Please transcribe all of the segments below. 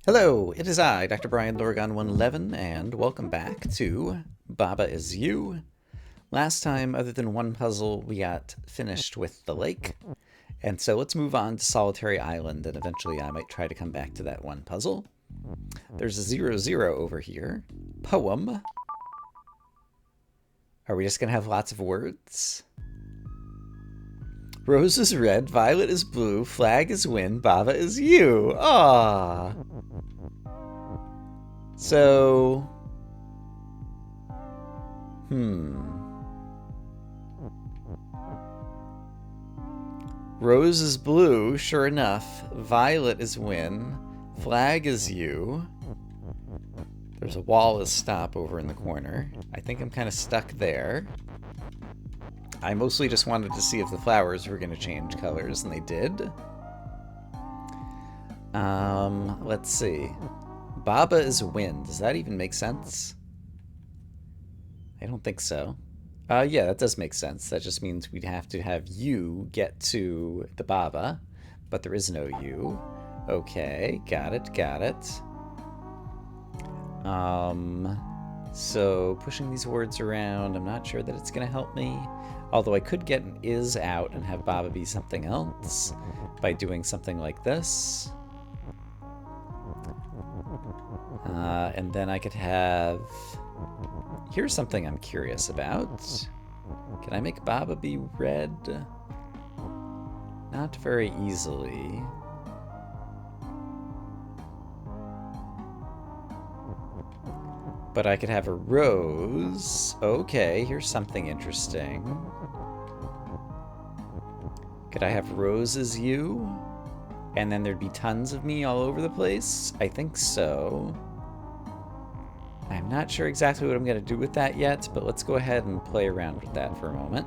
Hello, it is I, Dr. Brian Lorgon 111, and welcome back to Baba Is You. Last time, other than one puzzle, we got finished with the lake, and so let's move on to Solitary Island, and eventually I might try to come back to that one puzzle. There's a 0-0 over here. Poem. Are we just going to have lots of words? Rose is red, violet is blue, flag is wind, Baba is you. Ah. So, Rose is blue, sure enough. Violet is win. Flag is you. There's a wall as stop over in the corner. I think I'm kind of stuck there. I mostly just wanted to see if the flowers were going to change colors, and they did. Let's see. Baba is wind. Does that even make sense? I don't think so. Yeah, that does make sense. That just means we'd have to have you get to the Baba, but there is no you. Okay, got it. So pushing these words around, I'm not sure that it's going to help me. Although I could get an is out and have Baba be something else by doing something like this. And then I could have... Here's something I'm curious about. Can I make Baba be red? Not very easily. But I could have a rose. Okay, here's something interesting. Could I have Rose as you? And then there'd be tons of me all over the place? I think so. I'm not sure exactly what I'm going to do with that yet, but let's go ahead and play around with that for a moment.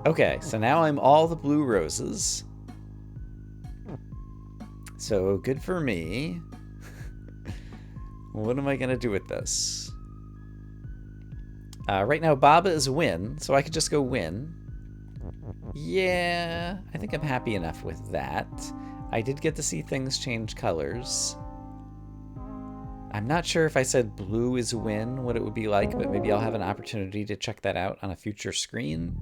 Okay, so now I'm all the blue roses. So good for me. What am I going to do with this? Right now, Baba is win, so I could just go win. Yeah, I think I'm happy enough with that. I did get to see things change colors. I'm not sure if I said blue is win, what it would be like, but maybe I'll have an opportunity to check that out on a future screen.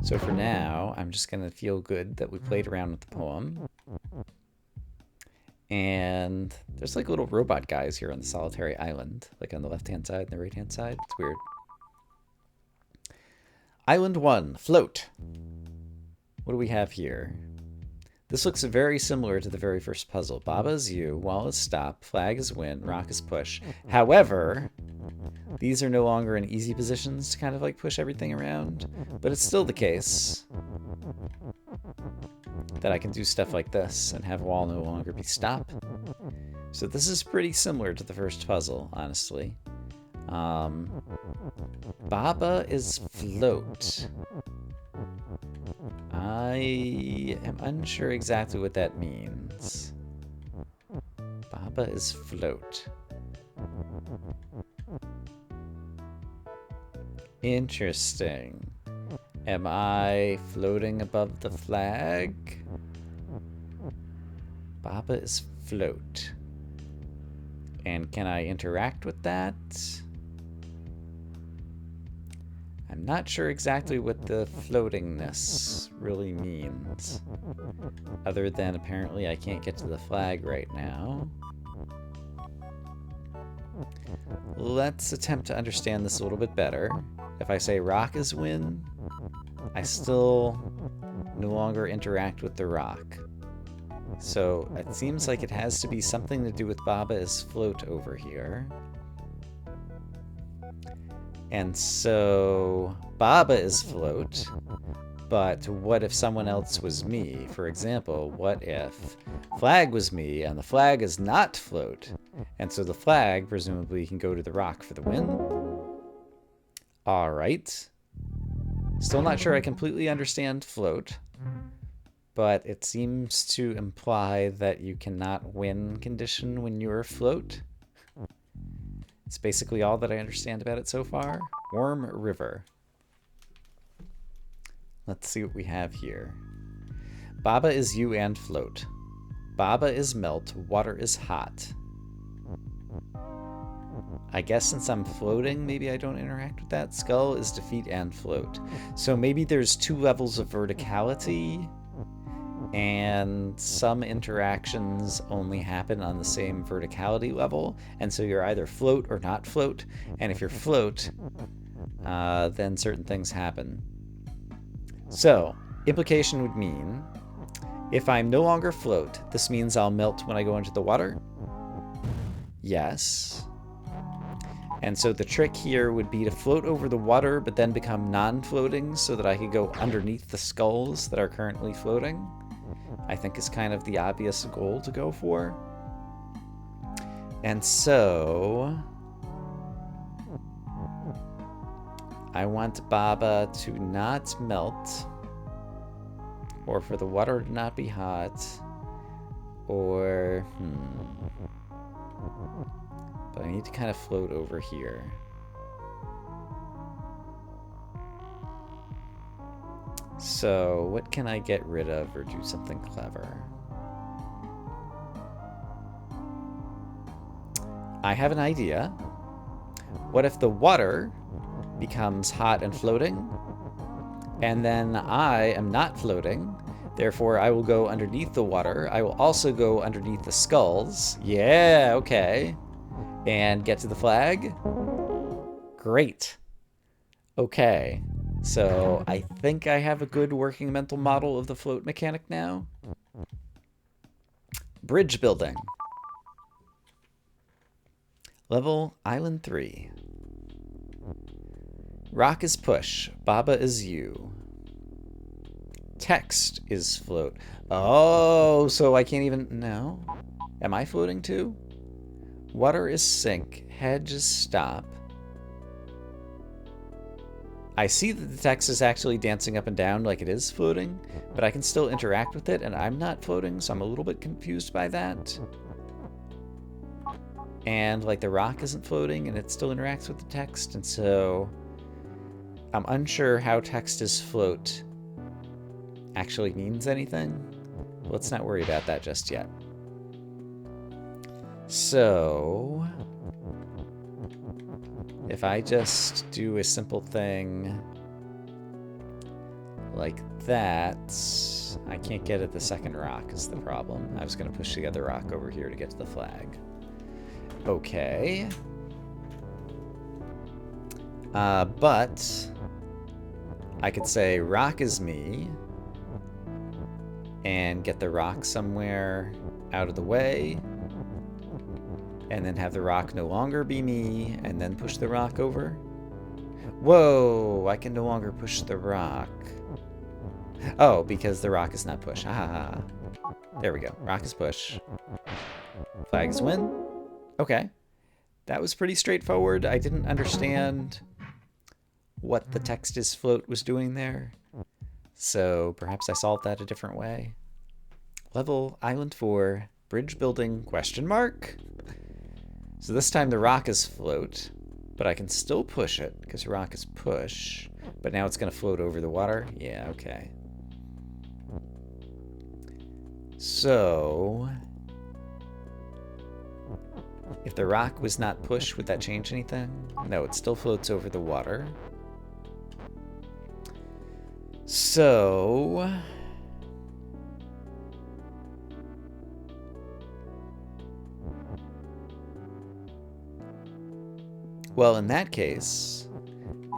So for now, I'm just going to feel good that we played around with the poem. And there's like little robot guys here on the Solitary Island, like on the left-hand side and the right-hand side. It's weird. Island 1, float. What do we have here? This looks very similar to the very first puzzle. Baba is you, wall is stop, flag is win, rock is push. However, these are no longer in easy positions to kind of like push everything around, but it's still the case that I can do stuff like this and have wall no longer be stop. So this is pretty similar to the first puzzle, honestly. Baba is float. I am unsure exactly what that means. Baba is float. Interesting. Am I floating above the flag? Baba is float. And can I interact with that? I'm not sure exactly what the floatingness really means. Other than apparently I can't get to the flag right now. Let's attempt to understand this a little bit better. If I say rock is win, I still no longer interact with the rock. So it seems like it has to be something to do with Baba is float over here. And so Baba is float, but what if someone else was me? For example, what if flag was me and the flag is not float? And so the flag presumably can go to the rock for the win. All right. Still not sure I completely understand float, but it seems to imply that you cannot win condition when you're afloat. It's basically all that I understand about it so far. Warm River. Let's see what we have here. Baba is you and float. Baba is melt, water is hot. I guess since I'm floating, maybe I don't interact with that. Skull is defeat and float. So maybe there's 2 levels of verticality, and some interactions only happen on the same verticality level, and so you're either float or not float, and if you're float, then certain things happen. So, implication would mean, if I'm no longer float, this means I'll melt when I go into the water? Yes. And so the trick here would be to float over the water, but then become non-floating so that I could go underneath the skulls that are currently floating. I think is kind of the obvious goal to go for. And so I want Baba to not melt, or for the water to not be hot, or but I need to kind of float over here. So what can I get rid of or do something clever? I have an idea. What if the water becomes hot and floating, and then I am not floating, therefore I will go underneath the water. I will also go underneath the skulls. Yeah, okay. And get to the flag. Great. Okay. So I think I have a good working mental model of the float mechanic now. Bridge building. Level Island 3. Rock is push. Baba is you. Text is float. Oh, so I can't even... No. Am I floating too? Water is sink. Hedge is stop. I see that the text is actually dancing up and down like it is floating, but I can still interact with it, and I'm not floating, so I'm a little bit confused by that. And, like, the rock isn't floating, and it still interacts with the text, and so I'm unsure how text is float actually means anything. Let's not worry about that just yet. So if I just do a simple thing like that, I can't get at the second rock is the problem. I was going to push the other rock over here to get to the flag. Okay. But I could say rock is me and get the rock somewhere out of the way, and then have the rock no longer be me, and then push the rock over. Whoa, I can no longer push the rock. Oh, because the rock is not push. Ah, there we go. Rock is push. Flag is win. Okay. That was pretty straightforward. I didn't understand what the text is float was doing there, so perhaps I solved that a different way. Level Island 4, bridge building question mark? So this time the rock is float, but I can still push it because rock is push, but now it's going to float over the water? Yeah, okay. So if the rock was not push, would that change anything? No, it still floats over the water. So well, in that case,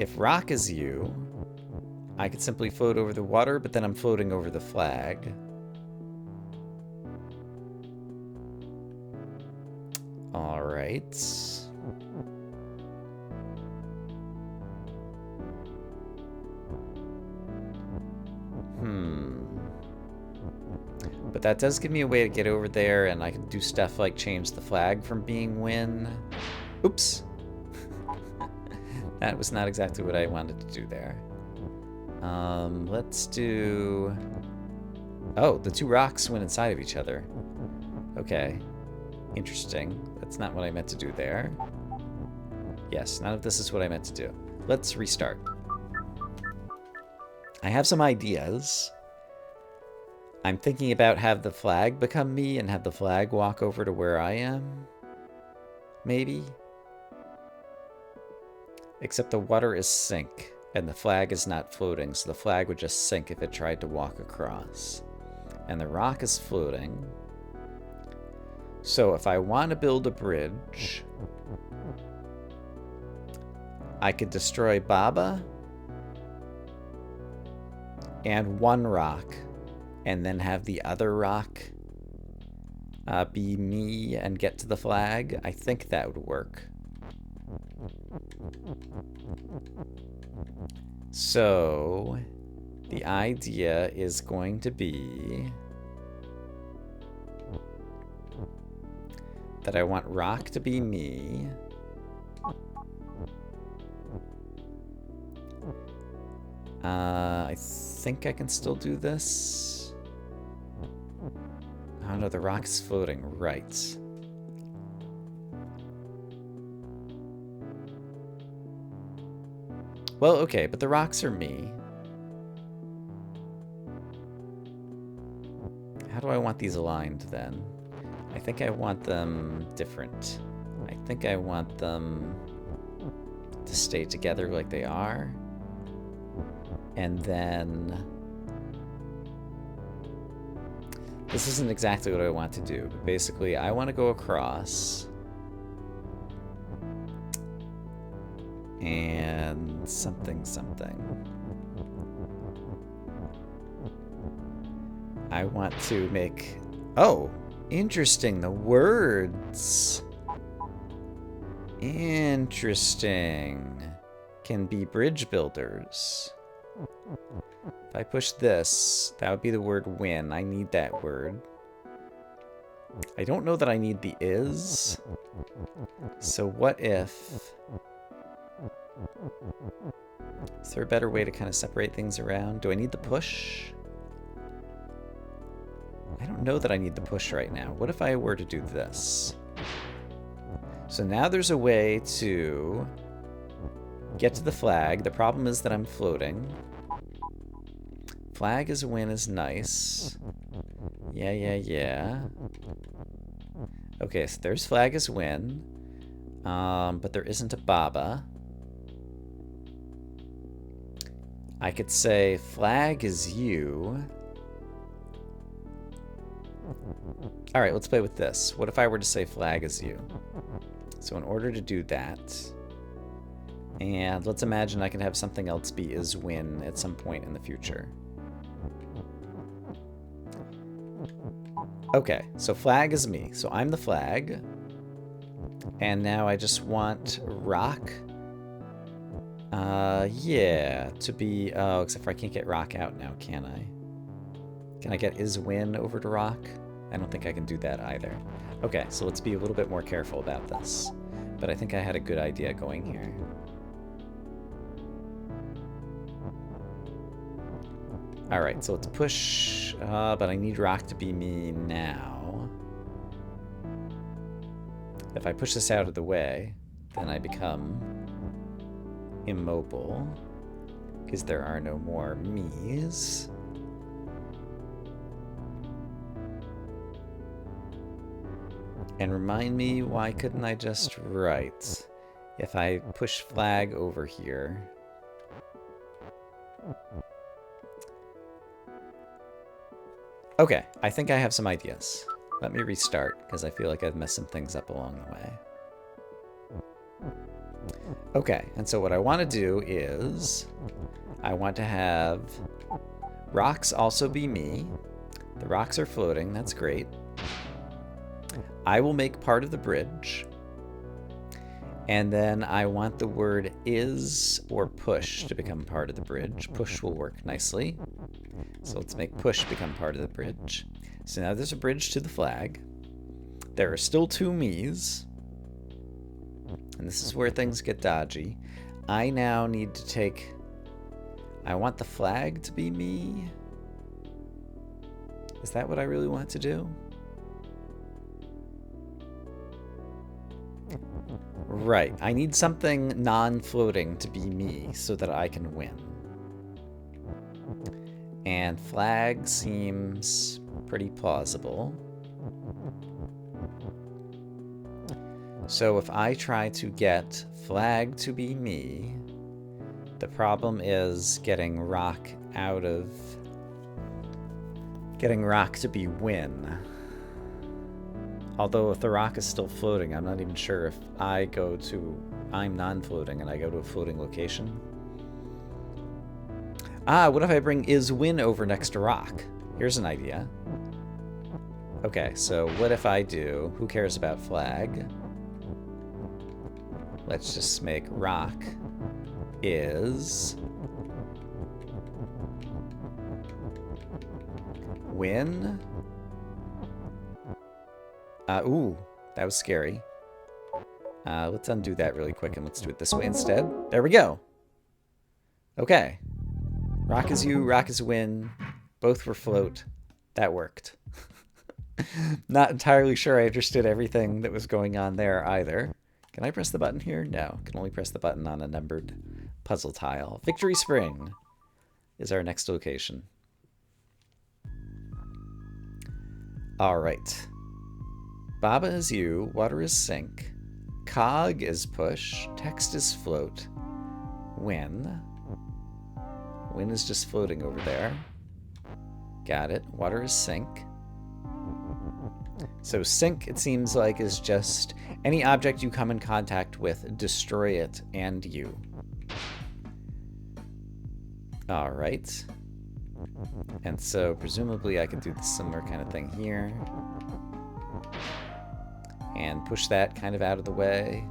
if rock is you, I could simply float over the water, but then I'm floating over the flag. All right. But that does give me a way to get over there, and I can do stuff like change the flag from being win. Oops. That was not exactly what I wanted to do there. Let's do... Oh, the two rocks went inside of each other. Okay. Interesting. That's not what I meant to do there. Yes, none of this is what I meant to do. Let's restart. I have some ideas. I'm thinking about have the flag become me and have the flag walk over to where I am. Maybe. Except the water is sink and the flag is not floating, so the flag would just sink if it tried to walk across. And the rock is floating. So if I want to build a bridge, I could destroy Baba and one rock, and then have the other rock be me and get to the flag. I think that would work. So the idea is going to be that I want rock to be me. I think I can still do this. Oh no, the rock is floating. Right. Well, okay, but the rocks are me. How do I want these aligned then? I think I want them different. I think I want them to stay together like they are. And then this isn't exactly what I want to do, but basically I want to go across and something. I want to make, oh, interesting, the words. Interesting. Can be bridge builders. If I push this, that would be the word win. I need that word. I don't know that I need the is. So what if... Is there a better way to kind of separate things around? Do I need the push? I don't know that I need the push right now. What if I were to do this? So now there's a way to get to the flag. The problem is that I'm floating. Flag is a win is nice. Yeah. Okay, so there's flag is win. But there isn't a Baba. I could say flag is you. Alright, let's play with this. What if I were to say flag is you? So in order to do that, and let's imagine I can have something else be is win at some point in the future. Okay, so flag is me. So I'm the flag. And now I just want rock. Yeah, to be... Oh, except for I can't get rock out now, can I? Can I get is win over to rock? I don't think I can do that either. Okay, so let's be a little bit more careful about this. But I think I had a good idea going here. Alright, so let's push, but I need rock to be me now. If I push this out of the way, then I become immobile, because there are no more me's. And remind me, why couldn't I just write? If I push flag over here. Okay, I think I have some ideas. Let me restart, because I feel like I've messed some things up along the way. Okay, and so what I want to do is, I want to have rocks also be me. The rocks are floating, that's great. I will make part of the bridge. And then I want the word is or push to become part of the bridge. Push will work nicely. So let's make push become part of the bridge. So now there's a bridge to the flag. There are still two me's. And this is where things get dodgy. I now need to take... I want the flag to be me. Is that what I really want to do? Right, I need something non-floating to be me so that I can win. And flag seems pretty plausible. So if I try to get flag to be me, the problem is getting rock to be win. Although if the rock is still floating, I'm not even sure if I'm non-floating and I go to a floating location. What if I bring is win over next to rock? Here's an idea. Okay, so what if I do, who cares about flag? Let's just make rock is win. Ooh, that was scary. Let's undo that really quick and let's do it this way instead. There we go. Okay. Rock is you, rock is win. Both were float. That worked. Not entirely sure I understood everything that was going on there either. Can I press the button here? No, can only press the button on a numbered puzzle tile. Victory Spring is our next location. All right. Baba is you, water is sink, cog is push, text is float, win. Win is just floating over there. Got it. Water is sink. So sink, it seems like, is just any object you come in contact with, destroy it and you. All right. And so presumably I could do the similar kind of thing here. And push that kind of out of the way.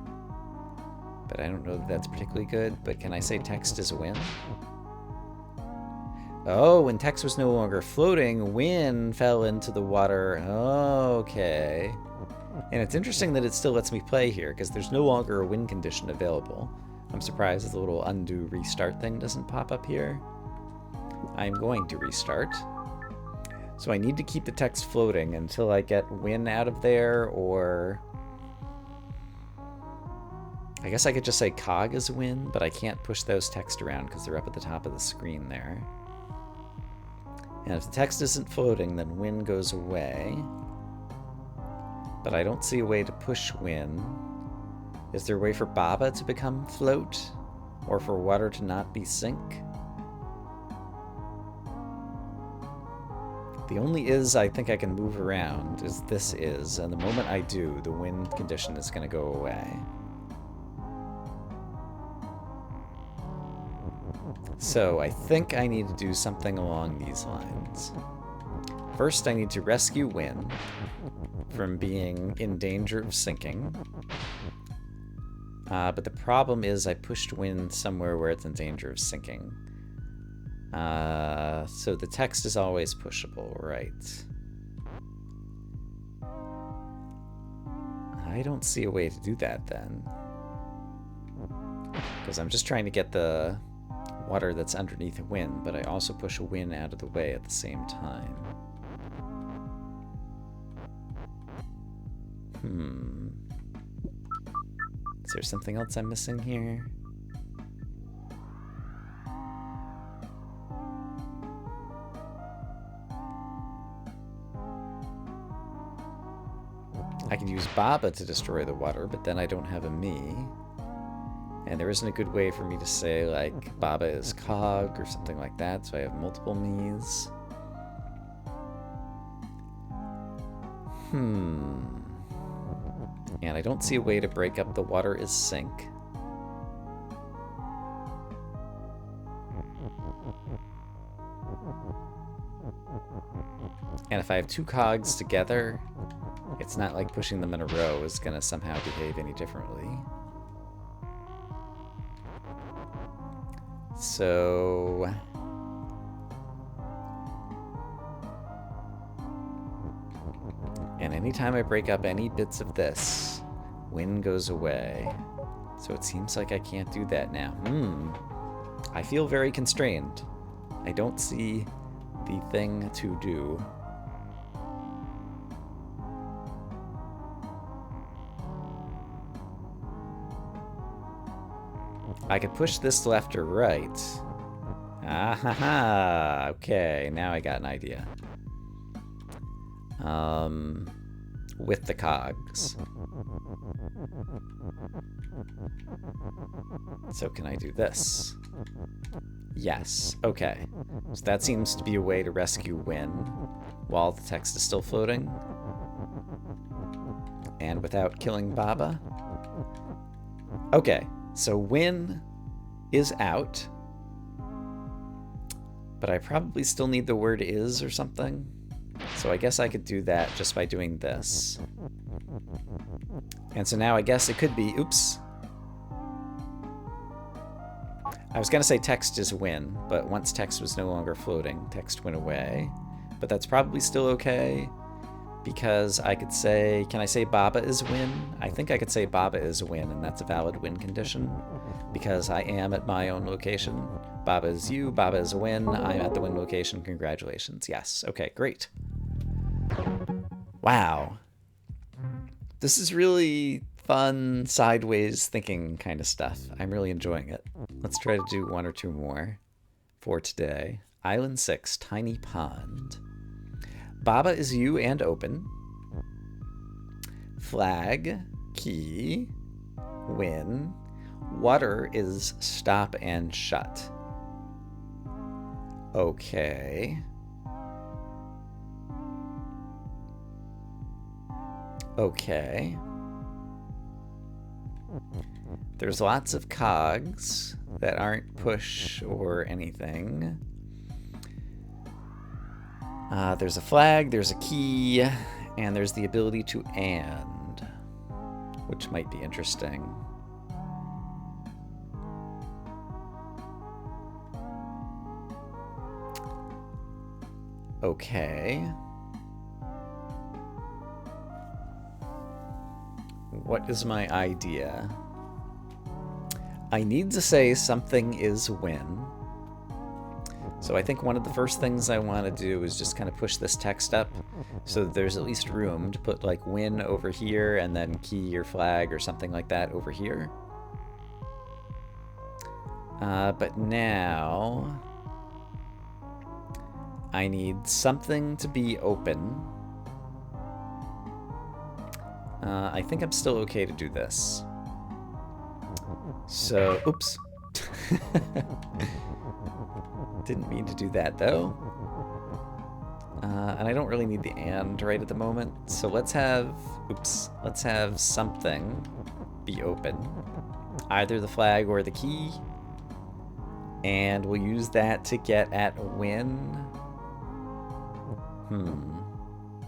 But I don't know that that's particularly good. But can I say text is win? Oh, when text was no longer floating, win fell into the water. Okay. And it's interesting that it still lets me play here, because there's no longer a win condition available. I'm surprised the little undo restart thing doesn't pop up here. I'm going to restart. So I need to keep the text floating until I get win out of there, or... I guess I could just say cog is win, but I can't push those text around because they're up at the top of the screen there. And if the text isn't floating, then win goes away. But I don't see a way to push win. Is there a way for Baba to become float? Or for water to not be sink? The only is I think I can move around is this is, and the moment I do, the win condition is going to go away. So I think I need to do something along these lines. First, I need to rescue Win from being in danger of sinking. But the problem is I pushed Win somewhere where it's in danger of sinking. So the text is always pushable, right? I don't see a way to do that then. Because I'm just trying to get the water that's underneath Win, but I also push Win out of the way at the same time. Is there something else I'm missing here? I can use Baba to destroy the water, but then I don't have a me. And there isn't a good way for me to say, like, Baba is cog or something like that, so I have multiple me's. And I don't see a way to break up the water is sink. And if I have two cogs together, it's not like pushing them in a row is going to somehow behave any differently. So... and anytime I break up any bits of this, Win goes away. So it seems like I can't do that now. I feel very constrained. I don't see the thing to do. I could push this left or right. Ah ha ha. Okay, now I got an idea. With the cogs. So can I do this? Yes. Okay. So that seems to be a way to rescue Win while the text is still floating. And without killing Baba. Okay. So Win is out. But I probably still need the word is or something. So I guess I could do that just by doing this. And so now I guess it could be, oops. I was going to say text is win, but once text was no longer floating, text went away. But that's probably still okay, because I could say, can I say Baba is win? I think I could say Baba is win, and that's a valid win condition, because I am at my own location. Baba is you, Baba is a win, I'm at the win location, congratulations. Yes, okay, great. Wow. This is really fun, sideways thinking kind of stuff. I'm really enjoying it. Let's try to do one or two more for today. Island 6, Tiny Pond. Baba is you and open. Flag, key, win. Water is stop and shut. Okay. Okay. There's lots of cogs that aren't push or anything. There's a flag, there's a key, and there's the ability to and, which might be interesting. Okay. What is my idea? I need to say something is win. So I think one of the first things I want to do is just kind of push this text up so that there's at least room to put like win over here and then key or flag or something like that over here. But now I need something to be open. I think I'm still okay to do this. So, oops. Didn't mean to do that though. And I don't really need the and right at the moment. So let's have, oops, let's have something be open. Either the flag or the key. And we'll use that to get at win.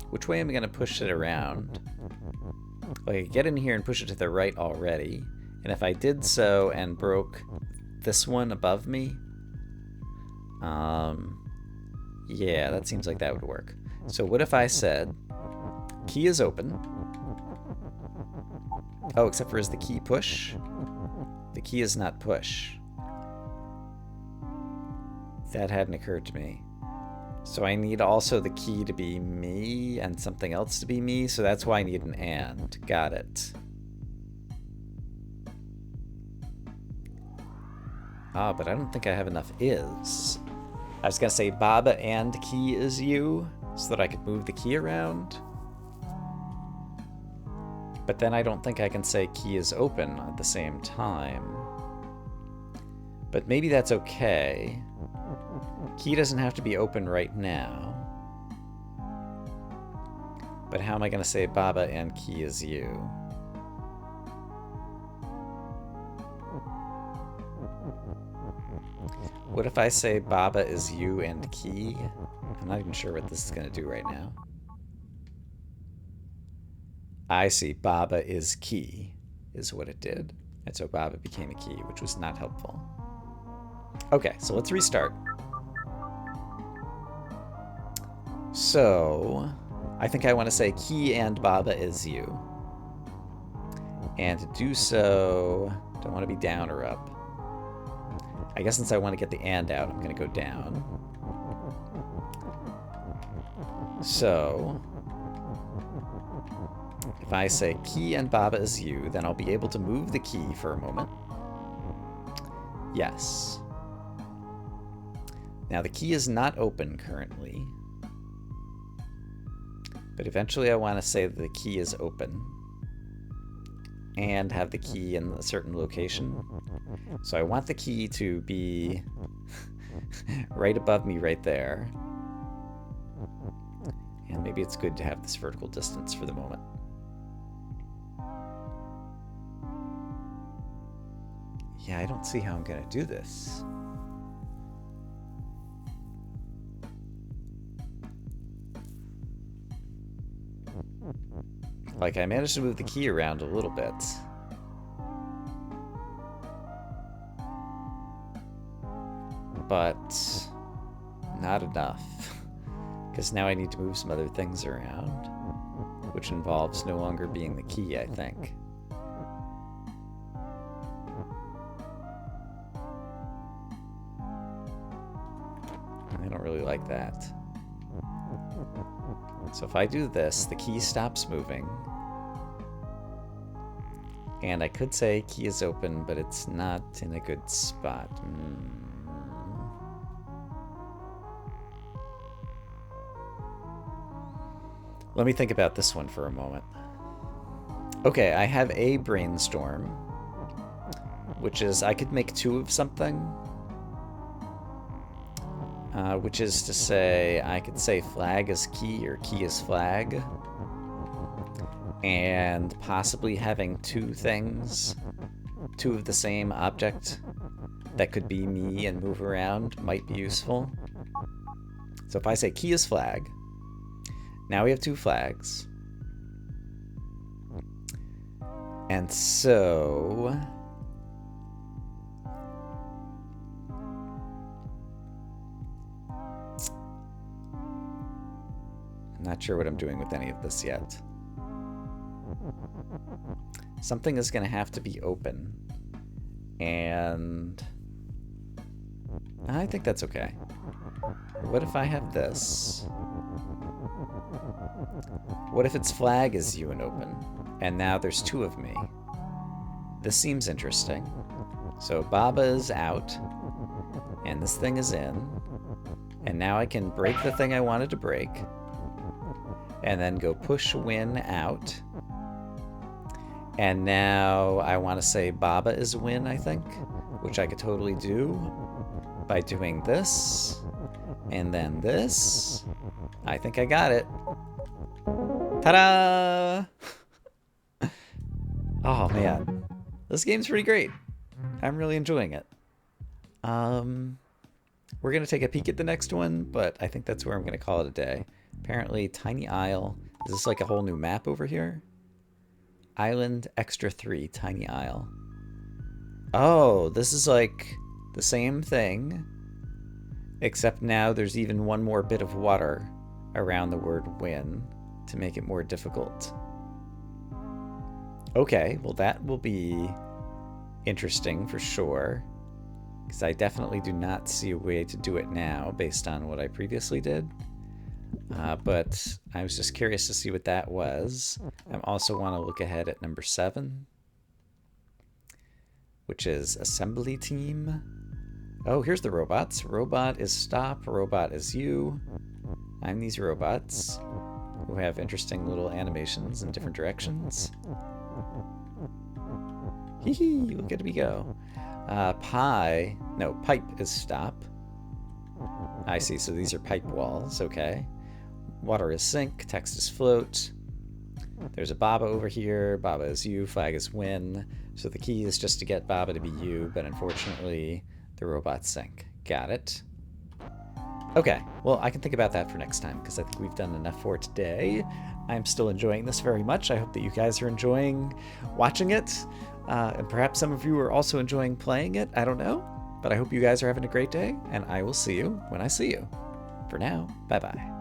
Which way am I going to push it around? Well, I could get in here and push it to the right already. And if I did so and broke this one above me, yeah, that seems like that would work. So what if I said, key is open. Oh, except for is the key push? The key is not push. That hadn't occurred to me. So I need also the key to be me and something else to be me, so that's why I need an and. Got it. Ah, but I don't think I have enough is. I was going to say Baba and key is you, so that I could move the key around. But then I don't think I can say key is open at the same time. But maybe that's okay. Key doesn't have to be open right now. But how am I going to say Baba and key is you? What if I say Baba is you and key? I'm not even sure what this is going to do right now. I see. Baba is key is what it did. And so Baba became a key, which was not helpful. Okay, so let's restart. So I think I want to say key and Baba is you. And to do so, do I want to be down or up? I guess since I want to get the and out, I'm going to go down. So if I say key and Baba is you, then I'll be able to move the key for a moment. Yes. Now the key is not open currently, but eventually I want to say that the key is open and have the key in a certain location. So I want the key to be right above me right there. And maybe it's good to have this vertical distance for the moment. Yeah, I don't see how I'm going to do this. Like, I managed to move the key around a little bit. But not enough. Because now I need to move some other things around, which involves no longer being the key, I think. I don't really like that. So if I do this, the key stops moving. And I could say key is open, but it's not in a good spot. Let me think about this one for a moment. Okay, I have a brainstorm, which is I could make two of something. Which is to say, I could say flag is key or key is flag. And possibly having two things, two of the same object that could be me and move around might be useful. So if I say key is flag, now we have two flags. And so I'm not sure what I'm doing with any of this yet. Something is going to have to be open. And I think that's okay. What if I have this? What if its flag is you and open? And now there's two of me. This seems interesting. So Baba is out. And this thing is in. And now I can break the thing I wanted to break. And then go push win out. And now I want to say Baba is win, I think. Which I could totally do by doing this. And then this. I think I got it. Ta-da! Oh, man. This game's pretty great. I'm really enjoying it. We're going to take a peek at the next one, but I think that's where I'm going to call it a day. Apparently, Tiny Isle. Is this like a whole new map over here? Island Extra 3, Tiny Isle. Oh, this is like the same thing, except now there's even one more bit of water around the word win to make it more difficult. Okay, well that will be interesting for sure, because I definitely do not see a way to do it now based on what I previously did. But I was just curious to see what that was. I also want to look ahead at number 7, which is assembly team. Oh, here's the robots. Robot is stop, robot is you. I'm these robots who have interesting little animations in different directions. Hee hee, look at me go. Pipe is stop. I see, so these are pipe walls, okay. Water is sink, text is float. There's a Baba over here. Baba is you, flag is win. So the key is just to get Baba to be you, but unfortunately the robots sink. Got it. Okay, well I can think about that for next time because I think we've done enough for today. I'm still enjoying this very much. I hope that you guys are enjoying watching it. And perhaps some of you are also enjoying playing it. I don't know. But I hope you guys are having a great day, and I will see you when I see you. For now, bye-bye.